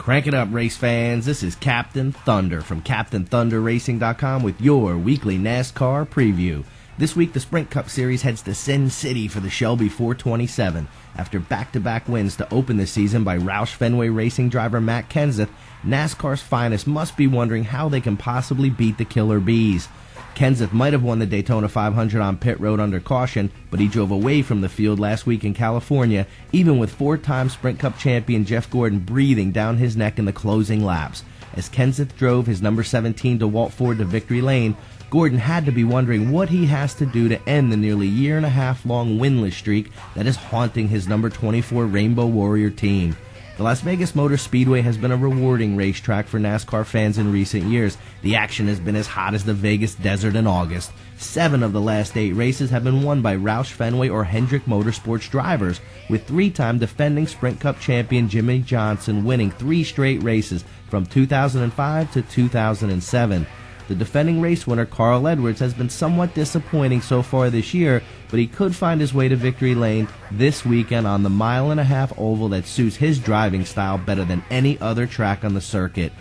Crank it up, race fans. This is Captain Thunder from CaptainThunderRacing.com with your weekly NASCAR preview. This week, the Sprint Cup Series heads to Sin City for the Shelby 427. After back-to-back wins to open the season by Roush Fenway Racing driver Matt Kenseth, NASCAR's finest must be wondering how they can possibly beat the Killer Bees. Kenseth might have won the Daytona 500 on pit road under caution, but he drove away from the field last week in California, even with four-time Sprint Cup champion Jeff Gordon breathing down his neck in the closing laps. As Kenseth drove his number 17 DeWalt Ford to victory lane, Gordon had to be wondering what he has to do to end the nearly year-and-a-half-long winless streak that is haunting his number 24 Rainbow Warrior team. The Las Vegas Motor Speedway has been a rewarding racetrack for NASCAR fans in recent years. The action has been as hot as the Vegas desert in August. 7 of the last 8 races have been won by Roush Fenway or Hendrick Motorsports drivers, with 3-time defending Sprint Cup champion Jimmie Johnson winning 3 straight races from 2005 to 2007. The defending race winner Carl Edwards has been somewhat disappointing so far this year, but he could find his way to victory lane this weekend on the mile-and-a-half oval that suits his driving style better than any other track on the circuit.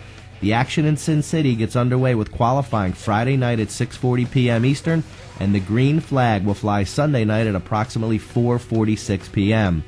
The action in Sin City gets underway with qualifying Friday night at 6:40 p.m. Eastern, and the green flag will fly Sunday night at approximately 4:46 p.m.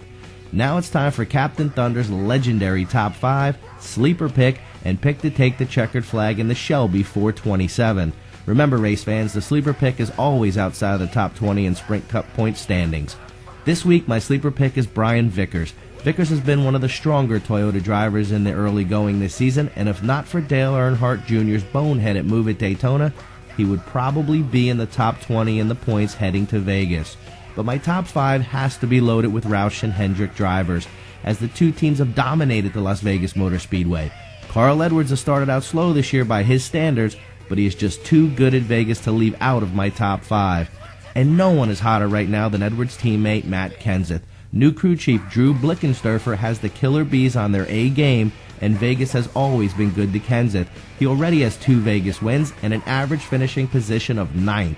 Now it's time for Captain Thunder's legendary Top 5, Sleeper Pick, and Pick to take the checkered flag in the Shelby 427. Remember, race fans, the Sleeper Pick is always outside of the top 20 in Sprint Cup point standings. This week, my Sleeper Pick is Brian Vickers. Vickers has been one of the stronger Toyota drivers in the early going this season, and if not for Dale Earnhardt Jr.'s boneheaded move at Daytona, he would probably be in the top 20 in the points heading to Vegas. But my top 5 has to be loaded with Roush and Hendrick drivers, as the two teams have dominated the Las Vegas Motor Speedway. Carl Edwards has started out slow this year by his standards, but he is just too good at Vegas to leave out of my top 5. And no one is hotter right now than Edwards' teammate Matt Kenseth. New crew chief Drew Blickensderfer has the Killer Bees on their A game, and Vegas has always been good to Kenseth. He already has 2 Vegas wins and an average finishing position of 9th.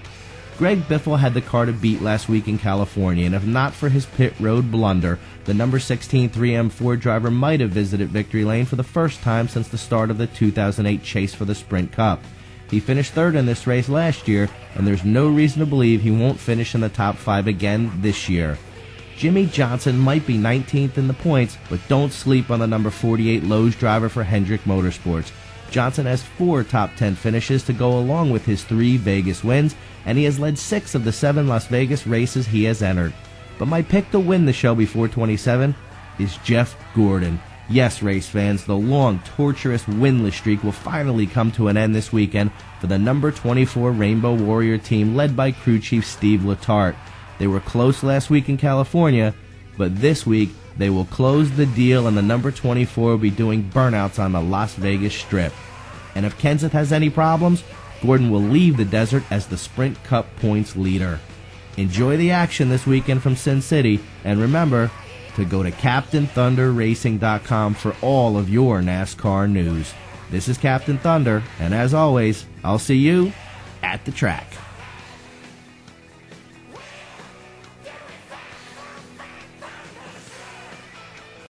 Greg Biffle had the car to beat last week in California, and if not for his pit road blunder, the number 16 3M Ford driver might have visited victory lane for the first time since the start of the 2008 chase for the Sprint Cup. He finished 3rd in this race last year, and there's no reason to believe he won't finish in the top 5 again this year. Jimmie Johnson might be 19th in the points, but don't sleep on the number 48 Lowe's driver for Hendrick Motorsports. Johnson has 4 top 10 finishes to go along with his 3 Vegas wins, and he has led 6 of the 7 Las Vegas races he has entered. But my pick to win the Shelby 427 is Jeff Gordon. Yes, race fans, the long, torturous, winless streak will finally come to an end this weekend for the number 24 Rainbow Warrior team led by crew chief Steve Letarte. They were close last week in California, but this week they will close the deal and the number 24 will be doing burnouts on the Las Vegas Strip. And if Kenseth has any problems, Gordon will leave the desert as the Sprint Cup points leader. Enjoy the action this weekend from Sin City, and remember to go to CaptainThunderRacing.com for all of your NASCAR news. This is Captain Thunder, and as always, I'll see you at the track.